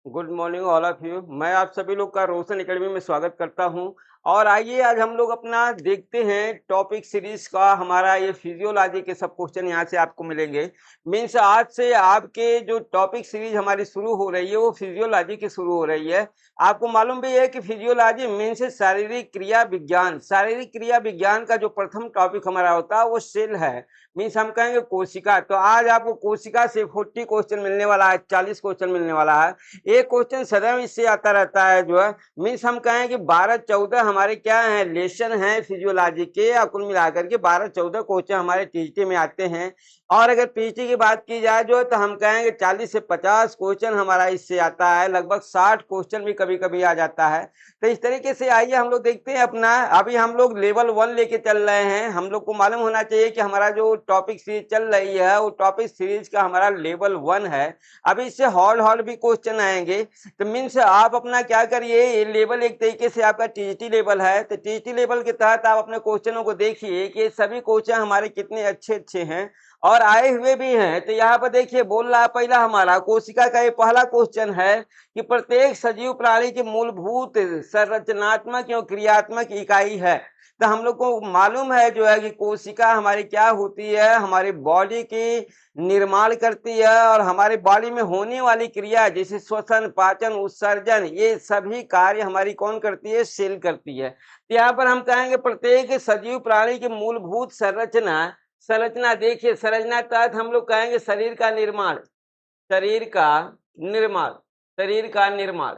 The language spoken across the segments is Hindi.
Good morning all of you. मैं आप सभी लोग का रोशन एकेडमी में स्वागत करता हूं। और आइए आज हम लोग अपना देखते हैं टॉपिक सीरीज का। हमारा ये फिजियोलॉजी के सब क्वेश्चन यहाँ से आपको मिलेंगे। मीन्स आज से आपके जो टॉपिक सीरीज हमारी शुरू हो रही है वो फिजियोलॉजी की शुरू हो रही है। आपको मालूम भी है कि फिजियोलॉजी मीन्स शारीरिक क्रिया विज्ञान। शारीरिक क्रिया विज्ञान का जो प्रथम टॉपिक हमारा होता है वो सेल है। मीन्स हम कहेंगे कोशिका। तो आज आपको कोशिका से 40 क्वेश्चन मिलने वाला है, 40 क्वेश्चन मिलने वाला है। एक क्वेश्चन सदैव इससे आता रहता है जो है मीन्स हम कहें कि 12-14 हमारे क्या है लेसन है फिजियोलॉजी के। कुल मिलाकर के 12-14 क्वेश्चन हमारे टीजीटी में आते हैं। और अगर पीजीटी की बात की जाए जो तो हम कहेंगे 40 से 50 क्वेश्चन हमारा इससे आता है। लगभग 60 क्वेश्चन भी कभी कभी आ जाता है। तो इस तरीके से आइए हम लोग देखते हैं अपना। अभी हम लोग लेवल 1 लेके चल रहे हैं। हम लोग को मालूम होना चाहिए कि हमारा जो टॉपिक सीरीज चल रही है वो टॉपिक सीरीज का हमारा लेवल 1 है। अभी इससे हॉल भी क्वेश्चन आएंगे। तो मीन्स आप अपना क्या करिए, ये लेवल एक तरीके से आपका टीजीटी लेवल है। तो टीजीटी लेवल के तहत आप अपने क्वेश्चनों को देखिए कि सभी क्वेश्चन हमारे कितने अच्छे अच्छे हैं और आए हुए भी हैं। तो यहाँ पर देखिए बोल रहा है पहला हमारा कोशिका का ये पहला क्वेश्चन है कि प्रत्येक सजीव प्राणी की मूलभूत संरचनात्मक एवं क्रियात्मक इकाई है। तो हम लोग को मालूम है जो है कि कोशिका हमारी क्या होती है, हमारी बॉडी की निर्माण करती है और हमारे बॉडी में होने वाली क्रिया जैसे श्वसन, पाचन, उत्सर्जन, ये सभी कार्य हमारी कौन करती है, सेल करती है। तो यहाँ पर हम कहेंगे प्रत्येक सजीव प्राणी की मूलभूत संरचना देखिए। संरचना तहत हम लोग कहेंगे शरीर का निर्माण, शरीर का निर्माण, शरीर का निर्माण,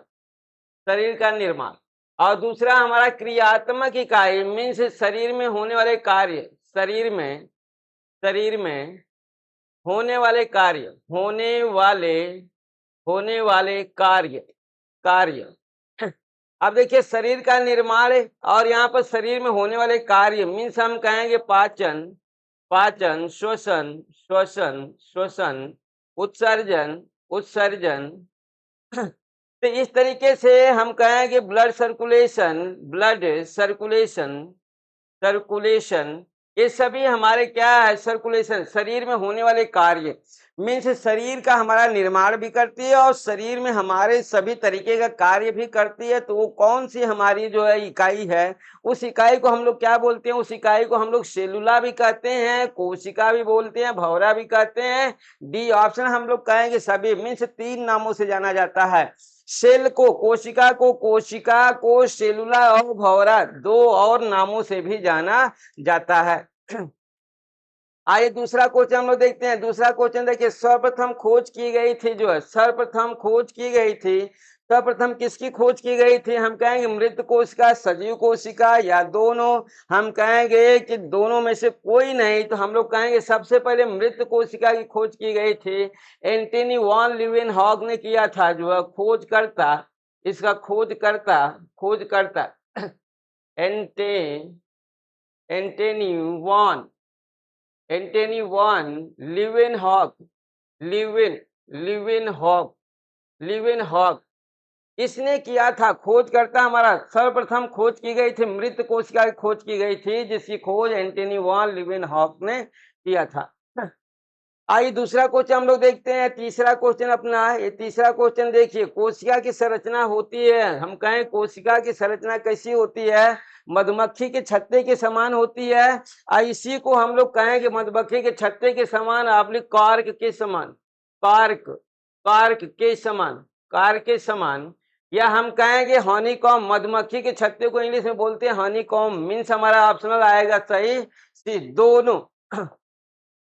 शरीर का निर्माण। और दूसरा हमारा क्रियात्मक इकाई मीन्स शरीर में होने वाले कार्य, शरीर में होने वाले कार्य, होने वाले कार्य। अब देखिए शरीर का निर्माण और यहाँ पर शरीर में होने वाले कार्य मीन्स हम कहेंगे पाचन, श्वसन, उत्सर्जन। तो इस तरीके से हम कहेंगे ब्लड सर्कुलेशन, ये सभी हमारे क्या है, सर्कुलेशन, शरीर में होने वाले कार्य। मीन्स शरीर का हमारा निर्माण भी करती है और शरीर में हमारे सभी तरीके का कार्य भी करती है। तो वो कौन सी हमारी जो है इकाई है, उस इकाई को हम लोग क्या बोलते हैं, उस इकाई को हम लोग सेलुला भी कहते हैं, कोशिका भी बोलते हैं, भंवरा भी कहते हैं, डी ऑप्शन हम लोग कहेंगे सभी। मीन्स 3 नामों से जाना जाता है। सेल को, कोशिका को सेलुला और भंवरा 2 और नामों से भी जाना जाता है। आइए दूसरा क्वेश्चन हम लोग देखते हैं। दूसरा क्वेश्चन देखिए, सर्वप्रथम खोज की गई थी जो है, सर्वप्रथम किसकी खोज की गई थी? हम कहेंगे मृत कोशिका, सजीव कोशिका या दोनों। हम कहेंगे कि दोनों में से कोई नहीं, तो हम लोग कहेंगे सबसे पहले मृत कोशिका की खोज की गई थी। एंटनी वॉन लीवेनहॉग ने किया था जो है खोजकर्ता, इसका खोजकर्ता एंटनी वॉन लीवेनहॉग इसने किया था। खोजकर्ता हमारा सर्वप्रथम खोज की गई थी, मृत कोशिका की खोज की गई थी, जिसकी खोज एंटनी वॉन लीवेनहॉग ने किया था। आइए दूसरा क्वेश्चन हम लोग देखते हैं। तीसरा क्वेश्चन अपना, ये तीसरा क्वेश्चन देखिए, कोशिका की संरचना होती है, हम कहें कोशिका की संरचना कैसी होती है? मधुमक्खी के छत्ते के समान होती है। इसी को हम लोग कहें कि मधुमक्खी के छत्ते के समान कार्क के समान, या हम कहेंगे हनीकॉम। मधुमक्खी के छत्ते को इंग्लिश में बोलते हैं हनीकॉम। मीन्स हमारा ऑप्शनल आएगा सही सी, दोनों।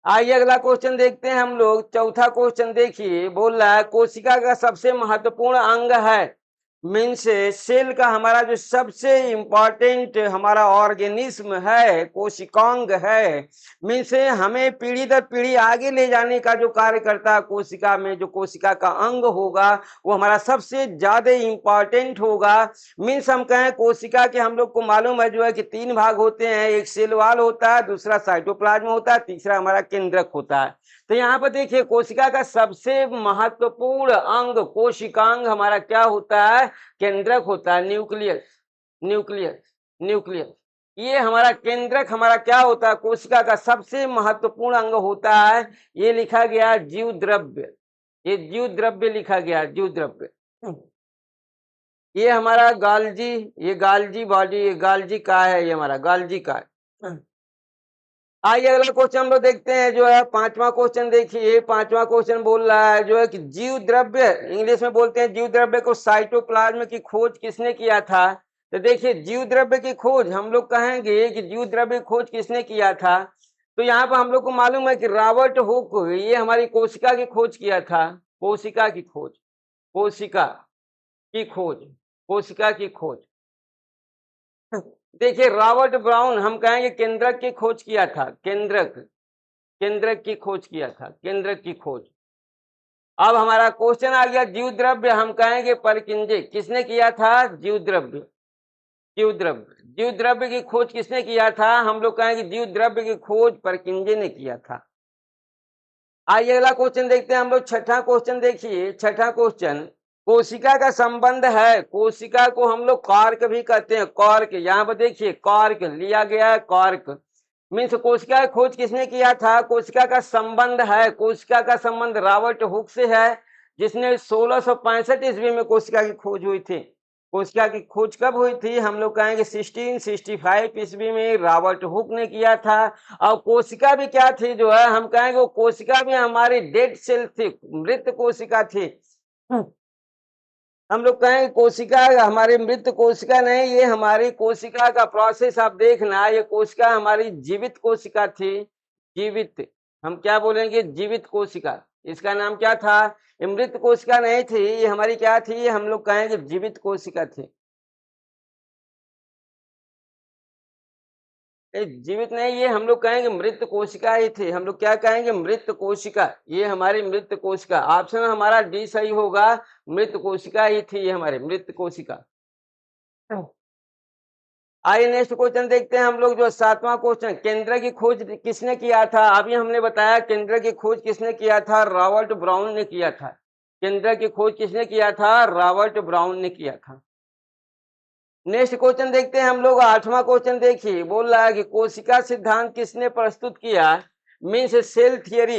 आइए अगला क्वेश्चन देखते हैं हम लोग। चौथा क्वेश्चन देखिए, बोल रहा है कोशिका का सबसे महत्वपूर्ण अंग है। मीन्स सेल का हमारा जो सबसे इंपॉर्टेंट हमारा ऑर्गेनिज्म है, कोशिकांग है। मीन्स हमें पीढ़ी दर पीढ़ी आगे ले जाने का जो कार्य करता है कोशिका में, जो कोशिका का अंग होगा वो हमारा सबसे ज्यादा इंपॉर्टेंट होगा। मीन्स हम कहें कोशिका के, हम लोग को मालूम है जो है कि 3 भाग होते हैं, एक सेल वॉल होता है, दूसरा साइटोप्लाज्म होता है, तीसरा हमारा केंद्रक होता है। तो यहाँ पर देखिए कोशिका का सबसे महत्वपूर्ण अंग कोशिकांग हमारा क्या होता है? केंद्रक होता है, न्यूक्लियस। ये हमारा केंद्रक हमारा क्या होता है? कोशिका का सबसे महत्वपूर्ण अंग होता है। ये लिखा गया जीव द्रव्य, ये जीव द्रव्य लिखा गया, जीव द्रव्य। ये हमारा गाल्जी, ये गाल्जी बॉडी, ये गाल्जी का है, ये हमारा गाल्जी का है। आइए अगला क्वेश्चन हम लोग देखते हैं, जो है पांचवा क्वेश्चन देखिए। पांचवा क्वेश्चन बोल रहा है जो है कि जीव द्रव्य, इंग्लिश में बोलते हैं जीव द्रव्य को साइटोप्लाज्म की खोज किसने किया था। तो देखिए जीव द्रव्य की खोज हम लोग कहेंगे कि जीव द्रव्य खोज किसने किया था, तो यहाँ पर हम लोग को मालूम है कि रॉबर्ट हुक, ये हमारी कोशिका की खोज किया था। कोशिका की खोज, कोशिका की खोज, कोशिका की खोज। देखिए रॉबर्ट ब्राउन हम कहेंगे केंद्रक की खोज किया था, केंद्रक, केंद्रक की खोज किया था, केंद्रक की खोज। अब हमारा क्वेश्चन आ गया जीव द्रव्य, हम कहेंगे परकिंजे, किसने किया था, जीव द्रव्य, जीव द्रव्य, जीव द्रव्य की खोज किसने किया था, हम लोग कहेंगे जीव द्रव्य की खोज परकिंजे ने किया था। आइए अगला क्वेश्चन देखते हैं हम लोग, छठा क्वेश्चन देखिए। छठा क्वेश्चन, कोशिका का संबंध है, कोशिका को हम लोग कॉर्क भी कहते हैं, कॉर्क, यहाँ पर देखिए कॉर्क लिया गया है, कॉर्क मीन्स कोशिका की खोज किसने किया था, कोशिका का संबंध है, कोशिका का संबंध रॉबर्ट हुक से है, जिसने 1665 ईस्वी में कोशिका की खोज हुई थी। कोशिका की खोज कब हुई थी, हम लोग कहेंगे 1665 ईस्वी में रॉबर्ट हुक ने किया था। और कोशिका भी क्या थी, जो है हम कहेंगे वो कोशिका भी हमारी डेड सेल थी, मृत कोशिका थी। हम लोग कहें कोशिका हमारी मृत कोशिका नहीं, ये हमारी कोशिका का प्रोसेस आप देखना, ये कोशिका हमारी जीवित कोशिका थी, जीवित, हम क्या बोलेंगे, जीवित कोशिका। इसका नाम क्या था, ये मृत कोशिका नहीं थी, ये हमारी क्या थी, हम लोग कहेंगे जीवित कोशिका थी। जीवित नहीं, ये हम लोग कहेंगे मृत कोशिका ही थी, हम लोग क्या कहेंगे, मृत कोशिका, ये हमारी मृत कोशिका। ऑप्शन हमारा डी सही होगा, मृत कोशिका ही थी ये हमारी मृत कोशिका। आइए नेक्स्ट क्वेश्चन देखते हैं हम लोग, जो सातवां क्वेश्चन, केंद्र की खोज किसने किया था। अभी हमने बताया केंद्र की खोज किसने किया था, रॉबर्ट ब्राउन ने किया था। केंद्र की खोज किसने किया था, रॉबर्ट ब्राउन ने किया था। नेक्स्ट क्वेश्चन देखते हैं हम लोग, आठवां क्वेश्चन देखिए, बोल रहा है कि कोशिका सिद्धांत किसने प्रस्तुत किया, मीन्स सेल थियरी,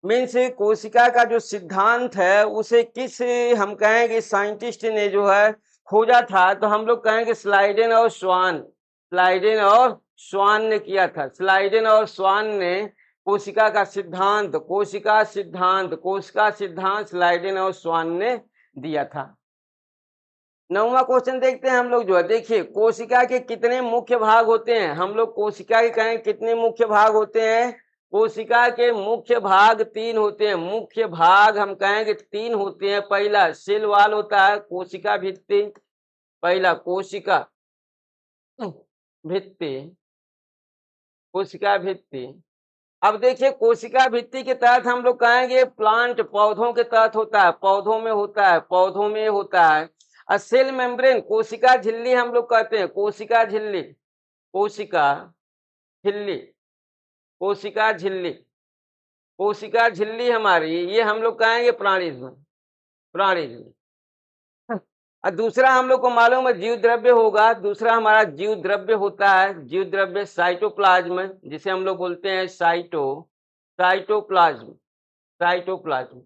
मीन्स कोशिका का जो सिद्धांत है उसे किस, हम कहेंगे साइंटिस्ट ने जो है खोजा था, तो हम लोग कहेंगे स्लाइडेन और स्वान, स्लाइडेन और स्वान ने किया था। स्लाइडेन और स्वान ने कोशिका का सिद्धांत, कोशिका सिद्धांत, कोशिका सिद्धांत स्लाइडेन और स्वान ने दिया था। नौवां क्वेश्चन देखते हैं हम लोग, जो है देखिए कोशिका के कितने मुख्य भाग होते हैं, हम लोग कोशिका के कहें कितने मुख्य भाग होते हैं, कोशिका के मुख्य भाग 3 होते हैं, मुख्य भाग हम कहेंगे 3 होते हैं। पहला सेल वॉल होता है, कोशिका भित्ति, पहला कोशिका भित्ति, कोशिका भित्ति। अब देखिए कोशिका भित्ति के तहत हम लोग कहेंगे प्लांट, पौधों के तहत होता है, पौधों में होता है, पौधों में होता है। सेल मेम्ब्रेन, कोशिका झिल्ली हम लोग कहते हैं, कोशिका झिल्ली, कोशिका झिल्ली, कोशिका झिल्ली, कोशिका झिल्ली हमारी, ये हम लोग कहेंगे प्राणिज्म, प्राणिज्म। और दूसरा हम लोग को मालूम है जीव द्रव्य होगा, दूसरा हमारा जीव द्रव्य होता है, जीव द्रव्य साइटोप्लाज्म, जिसे हम लोग बोलते हैं साइटोप्लाज्म, साइटोप्लाज्म।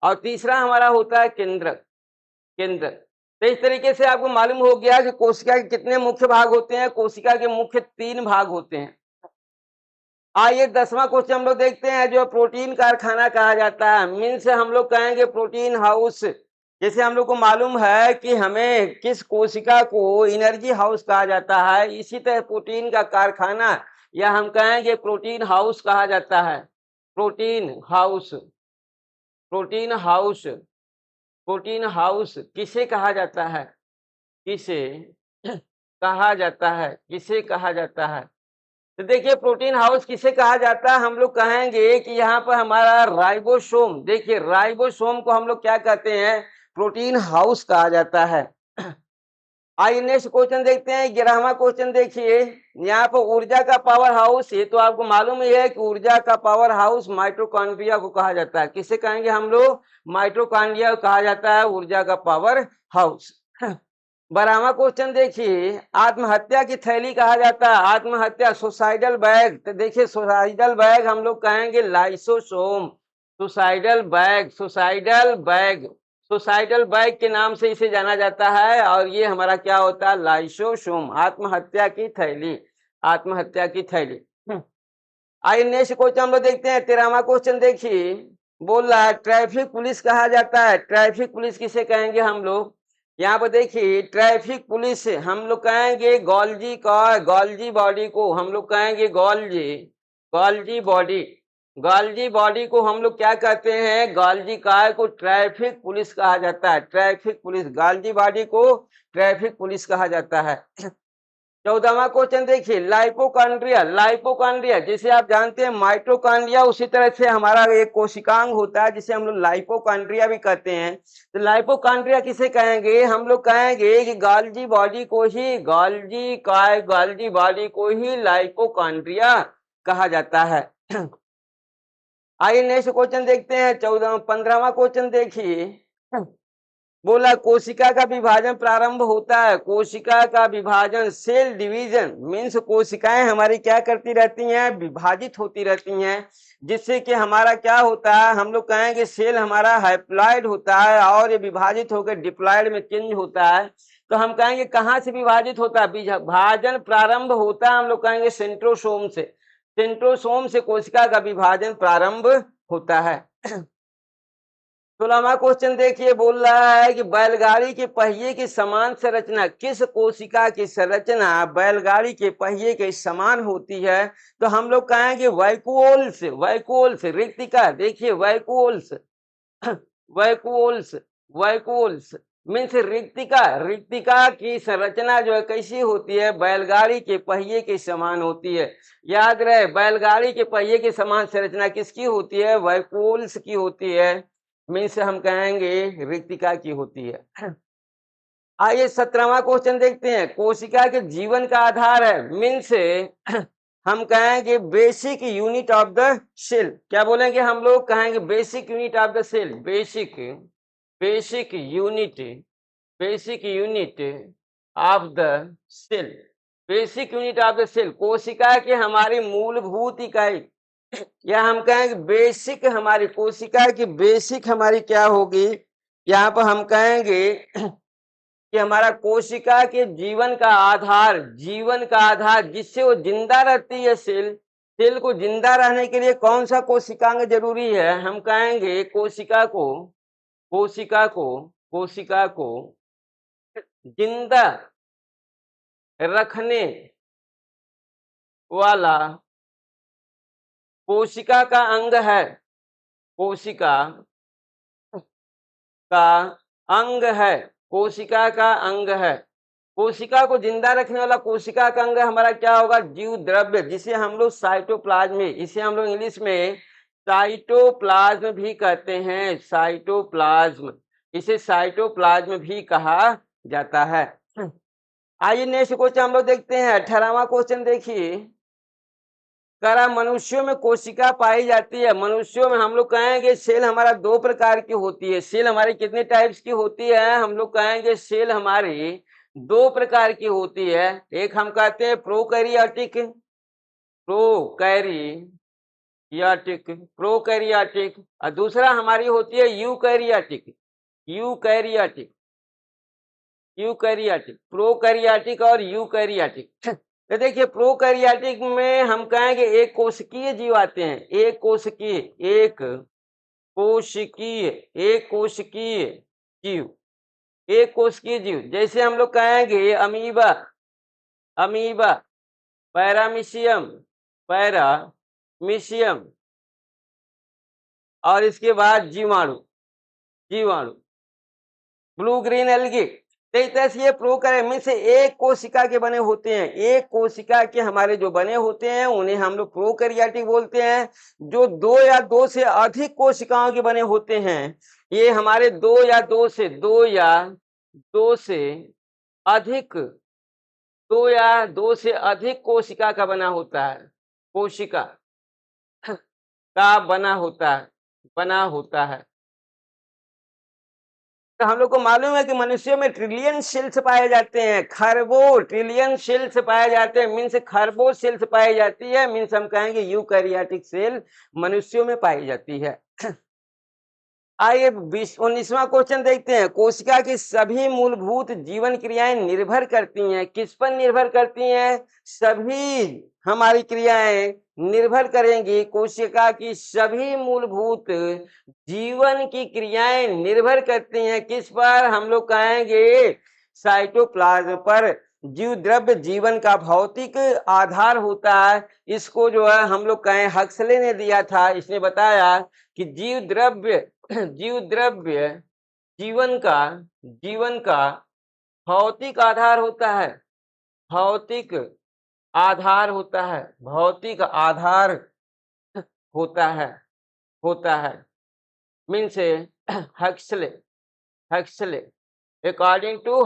और तीसरा हमारा होता है केंद्रक, केंद्रक। तो इस तरीके से आपको मालूम हो गया कि कोशिका के कितने मुख्य भाग होते हैं, कोशिका के मुख्य 3 भाग होते हैं। आइए 10वां क्वेश्चन हम लोग देखते हैं, जो प्रोटीन कारखाना कहा जाता है, मीन्स हम लोग कहेंगे प्रोटीन हाउस। जैसे हम लोग को मालूम है कि हमें किस कोशिका को एनर्जी हाउस कहा जाता है, इसी तरह प्रोटीन का कारखाना या हम कहेंगे प्रोटीन हाउस कहा जाता है, protein house, protein house, protein house किसे कहा जाता है, किसे कहा जाता है, किसे कहा जाता है। तो देखिए प्रोटीन हाउस किसे कहा जाता है, हम लोग कहेंगे कि यहाँ पर हमारा राइबोसोम, देखिए राइबोसोम को हम लोग क्या कहते हैं, प्रोटीन हाउस कहा जाता है। आइए नेक्स्ट क्वेश्चन देखते हैं, 11वां क्वेश्चन देखिए, यहाँ पर ऊर्जा का पावर हाउस, ये तो आपको मालूम ही है कि ऊर्जा का पावर हाउस माइटोकॉन्ड्रिया को कहा जाता है। किसे कहेंगे हम लोग, माइटोकॉन्ड्रिया को कहा जाता है ऊर्जा का पावर हाउस। 12वां क्वेश्चन देखिए, आत्महत्या की थैली कहा जाता है, आत्महत्या सुसाइडल बैग। तो देखिए सुसाइडल बैग हम लोग कहेंगे lysosome, suicidal bag, suicidal bag, societal bag के नाम से इसे जाना जाता है। और ये हमारा क्या होता है, लाइसोसोम, आत्महत्या की थैली, आत्महत्या की थैली। आइए नेक्स्ट क्वेश्चन हम लोग देखते हैं। 13वां क्वेश्चन देखिए, बोल रहा है ट्रैफिक पुलिस कहा जाता है। ट्रैफिक पुलिस किसे कहेंगे हम लोग, यहाँ पर देखिए ट्रैफिक पुलिस हम लोग कहेंगे गॉल्जी का, गॉल्जी बॉडी को हम लोग कहेंगे Golgi, Golgi body, Golgi body को हम लोग क्या कहते हैं, गॉल्जी कार को ट्रैफिक पुलिस कहा जाता है। ट्रैफिक पुलिस, गॉल्जी बॉडी को ट्रैफिक पुलिस कहा जाता है। 14वां क्वेश्चन देखिए, लाइपोकॉन्ड्रिया, लाइपोकॉन्ड्रिया जिसे आप जानते हैं माइटोकॉन्ड्रिया, उसी तरह से हमारा एक कोशिकांग होता है जिसे हम लोग लाइपोकॉन्ड्रिया भी कहते हैं। तो लाइपोकॉन्ड्रिया किसे कहेंगे, हम लोग कहेंगे कि गॉल्जी बॉडी को ही, गॉल्जी बॉडी को ही लाइपोकॉन्ड्रिया कहा जाता है। आइए नेक्स्ट क्वेश्चन देखते हैं। 15वां क्वेश्चन देखिए, बोला कोशिका का विभाजन प्रारंभ होता है। कोशिका का विभाजन, सेल डिवीजन मीन्स कोशिकाएं हमारी क्या करती रहती हैं, विभाजित होती रहती हैं, जिससे कि हमारा क्या होता है, हम लोग कहेंगे सेल हमारा हैप्लॉइड होता है और ये विभाजित होकर डिप्लॉइड में चेंज होता है। तो हम कहेंगे कहाँ से विभाजित होता है, विभाजन प्रारंभ होता है हम लोग कहेंगे सेंट्रोसोम से, सेंट्रोसोम से कोशिका का विभाजन प्रारंभ होता है। 16वां क्वेश्चन देखिए, बोल रहा है कि बैलगाड़ी के पहिए की समान संरचना, किस कोशिका की संरचना बैलगाड़ी के पहिए के समान होती है। तो हम लोग कहेंगे वैक्यूल्स, वैक्यूल्स, रिक्तिका, देखिए वैक्यूल्स, वैक्यूल्स, वैक्यूल्स मीन्स रिक्तिका, रिक्तिका की संरचना जो है कैसी होती है, बैलगाड़ी के पहिए के समान होती है। याद रहे बैलगाड़ी के पहिए के समान संरचना किसकी होती है, वैक्यूल्स की होती है, मीन्स हम कहेंगे रिक्तिका की होती है। आइए 17वां क्वेश्चन देखते हैं, कोशिका के जीवन का आधार है, मीन्स हम कहेंगे basic unit of the cell. क्या बोलेंगे हम लोग, कहेंगे basic unit of the cell, basic, basic unit, basic unit of the cell, basic unit of the cell, कोशिका के हमारी मूलभूत इकाई, या हम कहेंगे बेसिक, हमारी कोशिका की बेसिक हमारी क्या होगी, यहाँ पर हम कहेंगे कि हमारा कोशिका के जीवन का आधार, जीवन का आधार जिससे वो जिंदा रहती है सेल, सेल को जिंदा रहने के लिए कौन सा कोशिकांग जरूरी है, हम कहेंगे कोशिका को, कोशिका को, कोशिका को जिंदा रखने वाला कोशिका का अंग है, कोशिका का अंग है, कोशिका का अंग है। कोशिका को जिंदा रखने वाला कोशिका का अंग हमारा क्या होगा, जीव द्रव्य, जिसे हम लोग साइटोप्लाज्म, इसे हम लोग इंग्लिश में साइटोप्लाज्म भी कहते हैं, साइटोप्लाज्म, इसे साइटोप्लाज्म भी कहा जाता है। आइए नेक्स्ट क्वेश्चन हम लोग देखते हैं। 18वां क्वेश्चन देखिए, करा मनुष्यों में कोशिका पाई जाती है। मनुष्यों में हम लोग कहेंगे सेल हमारा दो प्रकार की होती है। सेल हमारी कितने टाइप्स की होती है, हम लोग कहेंगे सेल हमारी दो प्रकार की होती है। एक हम कहते हैं प्रोकैरियोटिक, प्रोकैरियोटिक, प्रोकैरियोटिक, और दूसरा हमारी होती है यूकैरियोटिक, यूकैरियोटिक, यूकैरियोटिक, प्रोकैरियोटिक और यूकैरियोटिक। तो देखिए प्रोकैरियोटिक में हम कहेंगे एक कोशिकीय जीव आते हैं, एक कोशिकीय, एक कोशिकीय, एक कोशिकीय जीव, एक कोशिकीय जीव, जैसे हम लोग कहेंगे अमीबा, अमीबा, पैरामीशियम, पैरामीशियम, और इसके बाद जीवाणु, जीवाणु, ब्लू ग्रीन एल्गी। तो इस तरह से ये प्रोकैरियोट से एक कोशिका के बने होते हैं, एक कोशिका के हमारे जो बने होते हैं उन्हें हम लोग प्रोकैरियोटिक बोलते हैं। जो दो या दो से अधिक कोशिकाओं के बने होते हैं, ये हमारे दो या दो से अधिक, दो या दो से अधिक कोशिका का बना होता है, कोशिका का बना होता है, बना होता है। तो हम लोग को मालूम है कि मनुष्यों में ट्रिलियन सेल्स पाए जाते हैं, खरबों ट्रिलियन सेल्स पाए जाते हैं, मीन्स खरबों सेल्स पाई जाती है, मीन्स हम कहेंगे यूकैरियोटिक सेल मनुष्यों में पाई जाती है। आइए 19वां क्वेश्चन देखते हैं। कोशिका की सभी मूलभूत जीवन क्रियाएं निर्भर करती हैं, किस पर निर्भर करती हैं? सभी हमारी क्रियाएं निर्भर करेंगी, कोशिका की सभी मूलभूत जीवन की क्रियाएं निर्भर करती हैं किस पर? हम लोग कहेंगे साइटोप्लाज्म पर। जीव द्रव्य जीवन का भौतिक आधार होता है। इसको जो है हम लोग कहें, हक्सले ने दिया था, इसने बताया कि जीव द्रव्य जीवन का भौतिक आधार होता है, भौतिक आधार होता है, भौतिक आधार होता है means Huxley according to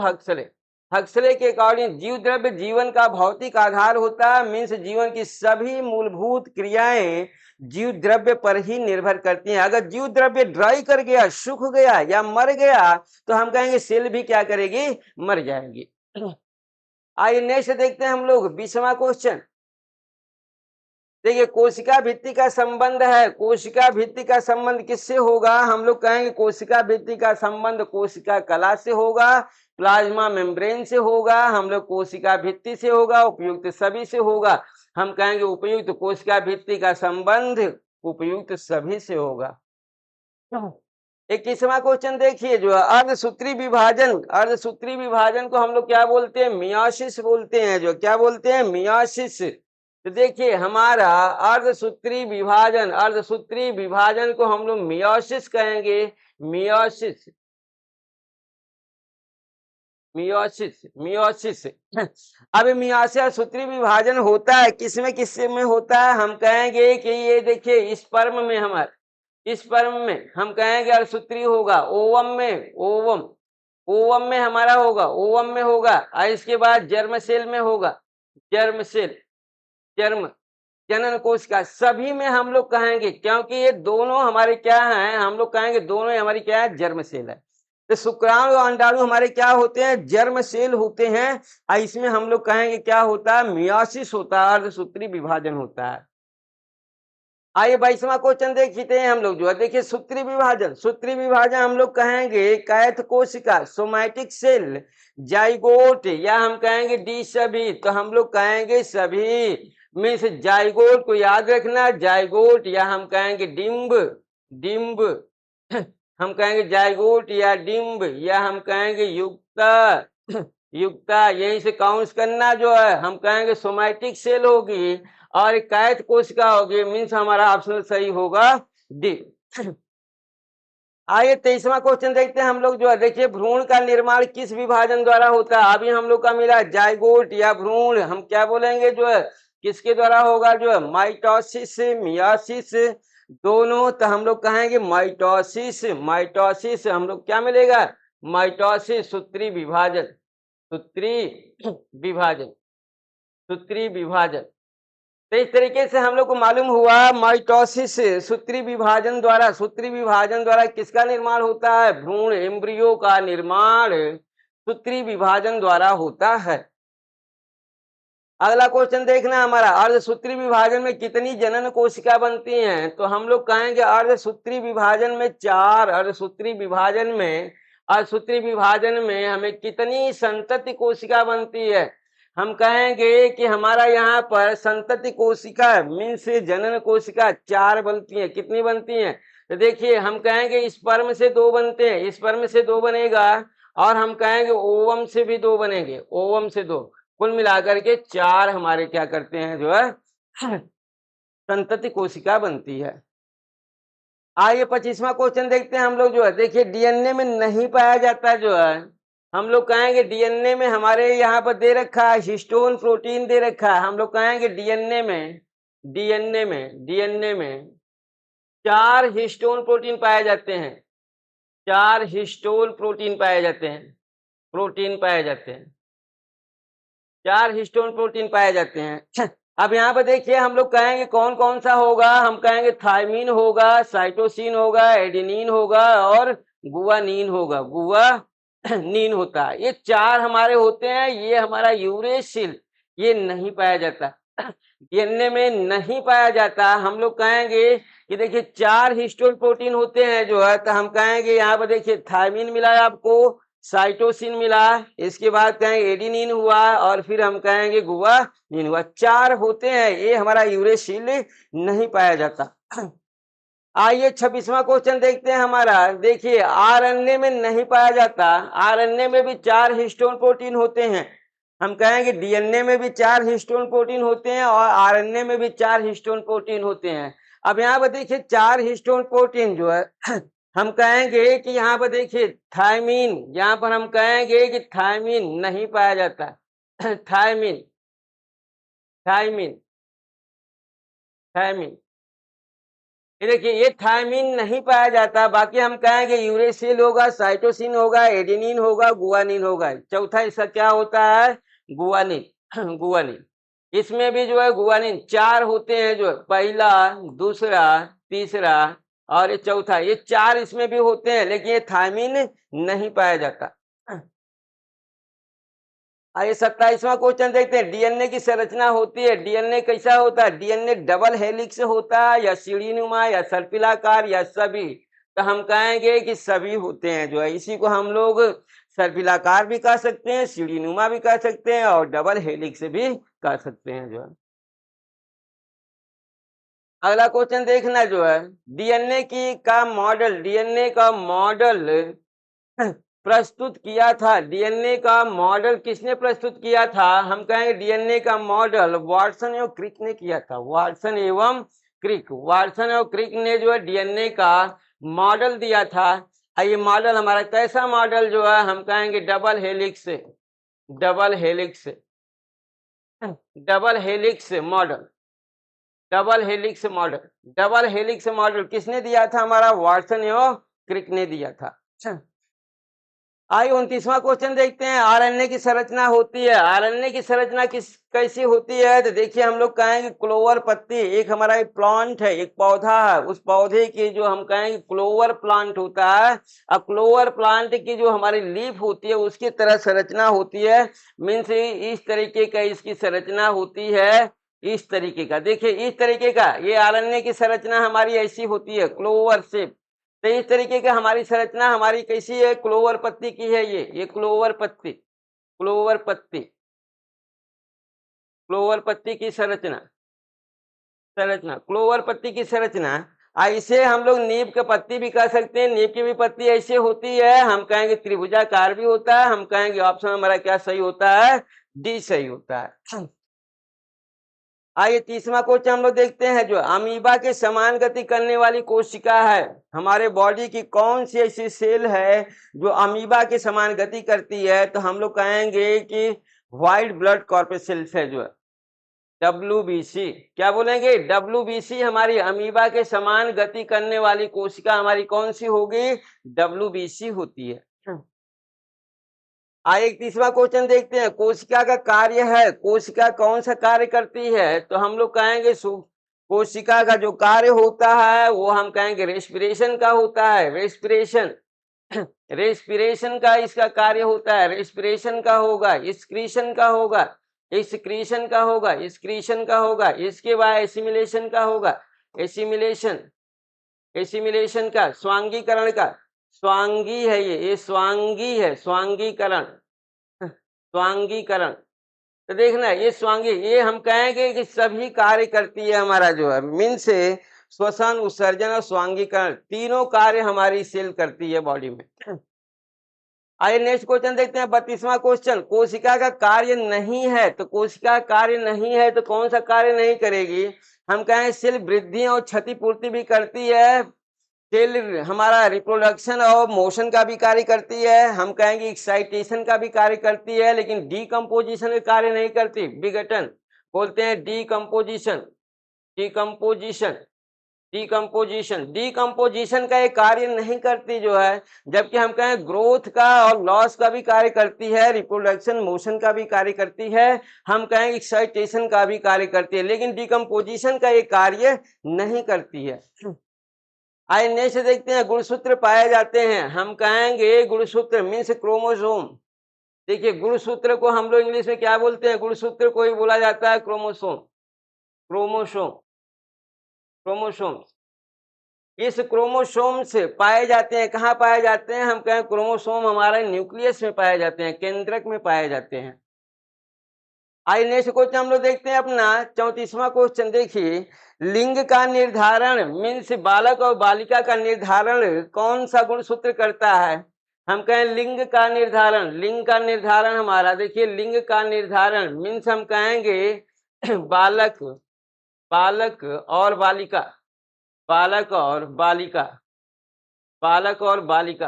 Huxley के अकॉर्डिंग जीव द्रव्य जीवन का भौतिक आधार होता है मीन्स जीवन की सभी मूलभूत क्रियाएं जीव द्रव्य पर ही निर्भर करती हैं। अगर जीव द्रव्य ड्राई कर गया, सूख गया या मर गया तो हम कहेंगे सेल भी क्या करेगी? मर जाएगी। आइए नेक्स्ट देखते हैं हम लोग 20वां क्वेश्चन। देखिए कोशिका भित्ति का संबंध है, कोशिका भित्ति का संबंध किससे होगा? हम लोग कहेंगे कोशिका भित्ति का संबंध कोशिका कला से होगा, प्लाज्मा मेम्ब्रेन से होगा, हम लोग कोशिका भित्ति से होगा, उपयुक्त सभी से होगा। हम कहेंगे उपयुक्त कोशिका भित्ति का संबंध उपयुक्त सभी से होगा। 21वां क्वेश्चन देखिए, जो अर्धसूत्री विभाजन को हम लोग क्या बोलते हैं? मियोसिस बोलते हैं। जो क्या बोलते हैं? मियोसिस। तो देखिए हमारा अर्धसूत्री विभाजन को हम लोग मियोसिस कहेंगे। मियोसिस अब मियोसिस सूत्री विभाजन होता है किससे में होता है? हम कहेंगे कि ये देखिए स्पर्म में हम कहेंगे अर्धसूत्री होगा। ओवम में हमारा होगा, और इसके बाद जर्म सेल में होगा, जनन कोशिका सभी में हम लोग कहेंगे, क्योंकि ये दोनों हमारे क्या हैं? हम लोग कहेंगे दोनों हमारी क्या है? जर्म सेल है। तो शुक्राणु और अंडाणु हमारे क्या होते हैं? जर्म सेल होते हैं। और इसमें हम लोग कहेंगे क्या होता है? मियोसिस होता है, अर्धसूत्री विभाजन होता है। आइए 22वां क्वेश्चन देखते हैं हम लोग। जो है देखिए सूत्री विभाजन हम लोग कहेंगे कैथ कोशिका, सोमैटिक सेल, जाइगोट, या हम कहेंगे डी सभी। तो हम लोग कहेंगे सभी मीन्स जाइगोट को याद रखना, जाइगोट, या हम कहेंगे डिम्ब हम कहेंगे जाइगोट या डिम्ब, या हम कहेंगे युक्ता यहीं से काउंट करना। जो है हम कहेंगे सोमैटिक सेल होगी और कैथ कोशिका होगी मीन्स हमारा ऑप्शन सही होगा डी। आइए 23वां क्वेश्चन देखते हैं हम लोग। जो है देखिए भ्रूण का निर्माण किस विभाजन द्वारा होता है? अभी हम लोग का मिला जाइगोट या भ्रूण, हम क्या बोलेंगे? जो है किसके द्वारा होगा? जो है माइटोसिस, मियोसिस दोनों। तो हम लोग कहेंगे माइटोसिस हम लोग क्या मिलेगा? माइटोसिस सूत्री विभाजन। तो इस तरीके से हम लोग को मालूम हुआ माइटोसिस सूत्री विभाजन द्वारा किसका निर्माण होता है? भ्रूण एम्ब्रियो का निर्माण सूत्री विभाजन द्वारा होता है। अगला क्वेश्चन देखना हमारा, अर्धसूत्री विभाजन में कितनी जनन कोशिका बनती हैं? तो हम लोग कहेंगे अर्धसूत्री विभाजन में 4। अर्धसूत्री विभाजन में हमें कितनी संतति कोशिका बनती है? हम कहेंगे कि हमारा यहाँ पर संतति कोशिका मीन्स जनन कोशिका 4 बनती हैं। कितनी बनती हैं? तो देखिए हम कहेंगे स्पर्म से 2 बनते हैं, स्पर्म से 2 बनेगा, और हम कहेंगे ओवम से भी 2 बनेंगे, ओवम से 2, कुल मिलाकर के 4 हमारे क्या करते हैं? जो है संतति कोशिका बनती है। आइए 25वां क्वेश्चन देखते हैं हम लोग। जो है देखिए डीएनए में नहीं पाया जाता। जो है हम लोग कहेंगे डीएनए में हमारे यहाँ पर दे रखा है हिस्टोन प्रोटीन दे रखा है। हम लोग कहेंगे डीएनए में 4 हिस्टोन प्रोटीन पाए जाते हैं, 4 हिस्टोन प्रोटीन पाए जाते हैं, 4 हिस्टोन प्रोटीन पाए जाते हैं। अब यहाँ पर देखिए हम लोग कहेंगे कौन कौन सा होगा? हम कहेंगे थायमीन होगा, साइटोसिन होगा, एडेनिन होगा और गुआनीन होगा, गुआनीन होता है। ये 4 हमारे होते हैं। ये हमारा यूरेसिल ये नहीं पाया जाता। डीएनए में नहीं पाया जाता। हम लोग कहेंगे कि देखिए 4 हिस्टोन प्रोटीन होते हैं जो है, तो हम कहेंगे यहाँ पर देखिए थायमिन मिला है आपको, साइटोसिन मिला, इसके बाद कहेंगे एडिनिन हुआ और फिर हम कहेंगे गुआनिन हुआ। 4 होते हैं, ये हमारा यूरेसिल नहीं पाया जाता। आइए 26वां क्वेश्चन देखते हैं हमारा। देखिए आरएनए में नहीं पाया जाता। आरएनए में भी 4 हिस्टोन प्रोटीन होते हैं। हम कहेंगे डीएनए में भी 4 हिस्टोन प्रोटीन होते हैं और आरएनए में भी 4 हिस्टोन प्रोटीन होते हैं। अब यहाँ पर देखिए 4 हिस्टोन प्रोटीन जो है हम कहेंगे कि यहाँ पर देखिए थायमीन, यहाँ पर हम कहेंगे कि थायमीन नहीं पाया जाता। थायमीन थायमीन थायमीन ये देखिए ये थायमीन नहीं पाया जाता। बाकी हम कहेंगे यूरेसिल होगा, साइटोसिन होगा, एडेनिन होगा, गुआनिन होगा। चौथा इसका क्या होता है? गुआनिन। गुआनिन इसमें भी जो है गुआनिन 4 होते हैं, जो है पहला, दूसरा, तीसरा और ये चौथा, ये 4 इसमें भी होते हैं, लेकिन ये थायमीन नहीं पाया जाता। आइए 27वां क्वेश्चन देखते हैं। डीएनए की संरचना होती है, डीएनए कैसा होता है? डीएनए डबल हेलिक्स होता है या सीढ़ीनुमा या सर्पिलाकार या सभी? तो हम कहेंगे कि सभी होते हैं जो है। इसी को हम लोग सर्पिलाकार भी कह सकते हैं, सीढ़ीनुमा भी कह सकते हैं और डबल हेलिक्स भी कह सकते हैं जो है। अगला क्वेश्चन देखना जो है, डीएनए की का मॉडल, डीएनए का मॉडल प्रस्तुत किया था। डीएनए का मॉडल किसने प्रस्तुत किया था? हम कहेंगे डीएनए का मॉडल वाटसन एवं क्रिक ने किया था। वाटसन एवं क्रिक, वाटसन एवं क्रिक ने जो है डीएनए का मॉडल दिया था। ये मॉडल हमारा कैसा मॉडल जो है? हम कहेंगे double helix, double helix, double helix model, double helix model. Double helix model किसने दिया था? हमारा वाटसन एवं क्रिक ने दिया था। अच्छा, आइए 29वां क्वेश्चन देखते हैं। आरएनए की संरचना होती है, आरएनए की संरचना कैसी होती है? तो देखिए हम लोग कहेंगे क्लोवर पत्ती, एक हमारा एक प्लांट है, एक पौधा है, उस पौधे की जो हम कहेंगे क्लोवर प्लांट होता है। अब क्लोवर प्लांट की जो हमारी लीफ होती है उसकी तरह संरचना होती है। मीन्स इस तरीके का इसकी संरचना होती है, इस तरीके का। देखिए इस तरीके का ये आरएनए की संरचना हमारी ऐसी होती है, क्लोवर शेप। तो इस तरीके का हमारी संरचना हमारी कैसी है? क्लोवर पत्ती की है। ये क्लोवर पत्ती, क्लोवर पत्ती, क्लोवर पत्ती की संरचना, संरचना क्लोवर पत्ती की संरचना। ऐसे हम लोग नीम के पत्ती भी कह सकते हैं। नीम की भी पत्ती ऐसे होती है, हम कहेंगे त्रिभुजाकार भी होता है। हम कहेंगे ऑप्शन हमारा क्या सही होता है? डी सही होता है। आइए 30वां क्वेश्चन हम लोग देखते हैं। जो अमीबा के समान गति करने वाली कोशिका है, हमारे बॉडी की कौन सी ऐसी सेल है जो अमीबा के समान गति करती है? तो हम लोग कहेंगे कि व्हाइट ब्लड कॉर्पस्कल्स है जो है, WBC। क्या बोलेंगे? WBC हमारी अमीबा के समान गति करने वाली कोशिका हमारी कौन सी होगी? WBC होती है। आइए 30वां क्वेश्चन देखते हैं। कोशिका का कार्य है, कोशिका कौन सा कार्य करती है? तो हम लोग कहेंगे कोशिका का जो कार्य होता है वो हम कहेंगे रेस्पिरेशन का होता है। रेस्पिरेशन, रेस्पिरेशन का इसका कार्य होता है। रेस्पिरेशन का होगा, एक्सक्रीशन का होगा, एक्सक्रीशन का होगा, एक्सक्रीशन का होगा। इसके बाद एसिमिलेशन का होगा, एसिमिलेशन, एसिमिलेशन का, स्वांगीकरण का, स्वांगी है ये स्वांगी है, स्वांगीकरण, स्वांगीकरण। तो देखना ये स्वांगी, ये हम कहेंगे कि सभी कार्य करती है हमारा जो है, मीन से श्वसन, उत्सर्जन और स्वांगीकरण, तीनों कार्य हमारी सेल करती है बॉडी में। आइए नेक्स्ट क्वेश्चन देखते हैं। 32वां क्वेश्चन। कोशिका का कार्य नहीं है, तो कोशिका कार्य नहीं है तो कौन सा कार्य नहीं करेगी? हम कहें सेल वृद्धि और क्षतिपूर्ति भी करती है, सेल हमारा रिप्रोडक्शन और मोशन का भी कार्य करती है, हम कहेंगे एक्साइटेशन का भी कार्य करती है, लेकिन डीकम्पोजिशन का कार्य नहीं करती। विघटन बोलते हैं, डीकम्पोजिशन, डीकम्पोजिशन, डीकम्पोजिशन, डीकम्पोजिशन का एक कार्य नहीं करती जो है। जबकि हम कहें ग्रोथ का और लॉस का भी कार्य करती है, रिप्रोडक्शन मोशन का भी कार्य करती है, हम कहें एक्साइटेशन का भी कार्य करती है, लेकिन डीकम्पोजिशन का एक कार्य नहीं करती है। आइए नेक्स्ट देखते हैं। गुणसूत्र पाए जाते हैं, हम कहेंगे गुणसूत्र मीन्स क्रोमोसोम। देखिए गुणसूत्र को हम लोग इंग्लिश में क्या बोलते हैं? गुणसूत्र को ही बोला जाता है क्रोमोसोम। Chromosome, chromosome. इस क्रोमोसोम से पाए जाते हैं, कहाँ पाए जाते हैं? हम कहें क्रोमोसोम हमारे न्यूक्लियस में पाए जाते हैं, केंद्रक में पाए जाते हैं। आइए नेक्स्ट क्वेश्चन हम लोग देखते हैं अपना 34वां क्वेश्चन। देखिए, लिंग का निर्धारण मीन्स बालक और बालिका का निर्धारण कौन सा गुणसूत्र करता है? हम कहें लिंग का निर्धारण, लिंग का निर्धारण हमारा, देखिए लिंग का निर्धारण मीन्स हम कहेंगे बालक, बालक और बालिका, बालक और बालिका, बालक और बालिका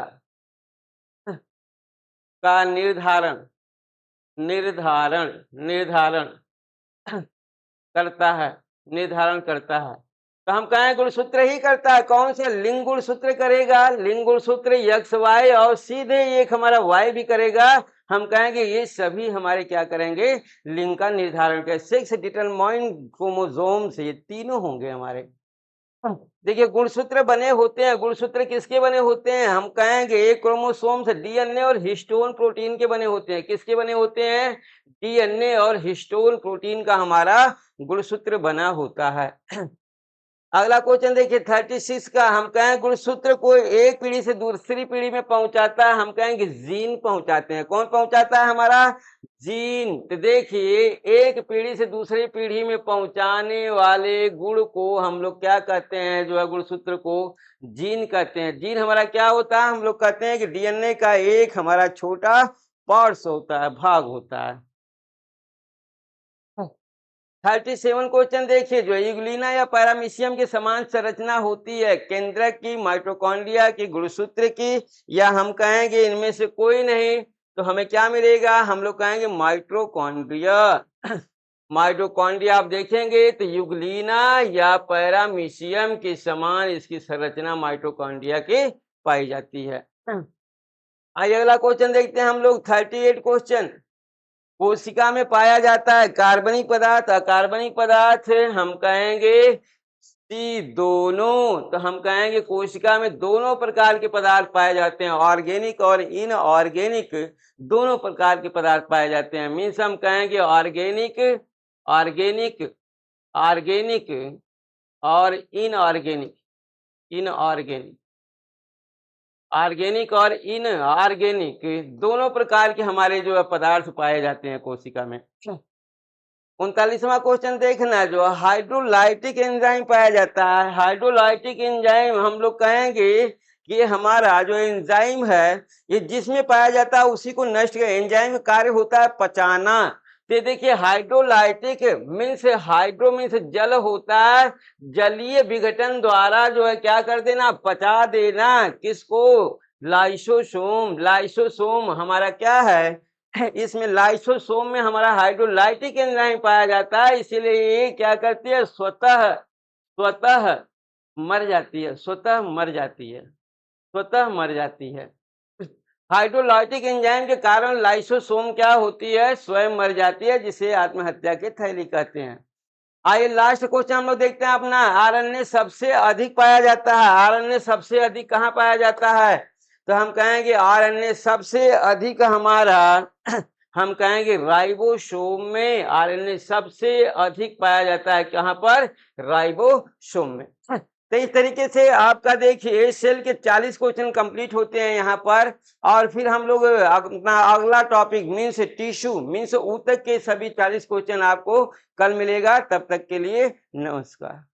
का निर्धारण, निर्धारण, निर्धारण करता है, निर्धारण करता है। तो हम कहें गुणसूत्र ही करता है। कौन से? लिंग गुणसूत्र करेगा, लिंग गुणसूत्र एक्स वाई और सीधे एक हमारा वाई भी करेगा। हम कहेंगे ये सभी हमारे क्या करेंगे? लिंग का निर्धारण करें। सेक्स डिटरमाइंड क्रोमोसोम से ये तीनों होंगे हमारे। देखिए गुणसूत्र बने होते हैं, गुणसूत्र किसके बने होते हैं? हम कहेंगे क्रोमोसोम से, डीएनए और हिस्टोन प्रोटीन के बने होते हैं। किसके बने होते हैं? डीएनए और हिस्टोन प्रोटीन का हमारा गुणसूत्र बना होता है। अगला क्वेश्चन देखिए 36 का। हम कहें गुणसूत्र को एक पीढ़ी से दूसरी पीढ़ी में पहुंचाता है, हम कहेंगे जीन पहुंचाते हैं। कौन पहुंचाता है? हमारा जीन। तो देखिए एक पीढ़ी से दूसरी पीढ़ी में पहुंचाने वाले गुण को हम लोग क्या कहते हैं? जो है गुणसूत्र को जीन कहते हैं। जीन हमारा क्या होता है? हम लोग कहते हैं कि डीएनए का एक हमारा छोटा पार्ट्स होता है, भाग होता है। 37 क्वेश्चन देखिए, जो यूग्लिना या पैरामीशियम की समान संरचना होती है, केंद्रक की, माइटोकॉन्ड्रिया की, गुणसूत्र की, या हम कहेंगे इनमें से कोई नहीं, तो हमें क्या मिलेगा? हम लोग कहेंगे माइटोकॉन्ड्रिया। माइटोकॉन्ड्रिया आप देखेंगे तो यूग्लिना या पैरामीशियम के समान इसकी संरचना माइटोकॉन्ड्रिया की पाई जाती है। आइए अगला क्वेश्चन देखते हैं हम लोग 38 क्वेश्चन। कोशिका में पाया जाता है कार्बनिक पदार्थ, अकार्बनिक पदार्थ, हम कहेंगे सी दोनों। तो हम कहेंगे कोशिका में दोनों प्रकार के पदार्थ पाए जाते हैं, ऑर्गेनिक और इनऑर्गेनिक दोनों प्रकार के पदार्थ पाए जाते हैं। मीन्स हम कहेंगे ऑर्गेनिक, ऑर्गेनिक, ऑर्गेनिक और इनऑर्गेनिक, इनऑर्गेनिक, ऑर्गेनिक और इनऑर्गेनिक दोनों प्रकार के हमारे जो है पदार्थ पाए जाते हैं कोशिका में। 39वां क्वेश्चन देखना, जो हाइड्रोलाइटिक एंजाइम पाया जाता है। हाइड्रोलाइटिक एंजाइम हम लोग कहेंगे कि हमारा जो एंजाइम है ये जिसमें पाया जाता है उसी को नष्ट कर, एंजाइम का कार्य होता है पचाना। तो देखिए हाइड्रोलाइटिक मीन्स, हाइड्रो मीन्स जल होता है, जलीय विघटन द्वारा जो है क्या कर देना? पचा देना। किसको? लाइसोसोम। लाइसोसोम हमारा क्या है? इसमें लाइसोसोम में हमारा हाइड्रोलाइटिक एंजाइम पाया जाता है, इसीलिए ये क्या करती है? स्वतः, स्वतः मर जाती है, स्वतः मर जाती है, स्वतः मर जाती है। हाइड्रोलाइटिक एंजाइम के कारण लाइसोसोम क्या होती है? स्वयं मर जाती है, जिसे आत्महत्या की थैली कहते हैं। आइए लास्ट क्वेश्चन हम लोग देखते हैं अपना। आरएनए सबसे अधिक पाया जाता है। आरएनए सबसे अधिक कहाँ पाया जाता है? तो हम कहेंगे आरएनए सबसे अधिक हमारा हम कहेंगे राइबोसोम में। आरएनए सबसे अधिक पाया जाता है कहाँ पर? राइबोसोम में। तो इस तरीके से आपका देखिए सेल के 40 क्वेश्चन कंप्लीट होते हैं यहाँ पर। और फिर हम लोग अपना अगला टॉपिक मीन्स टिश्यू मीन्स ऊतक के सभी 40 क्वेश्चन आपको कल मिलेगा। तब तक के लिए नमस्कार।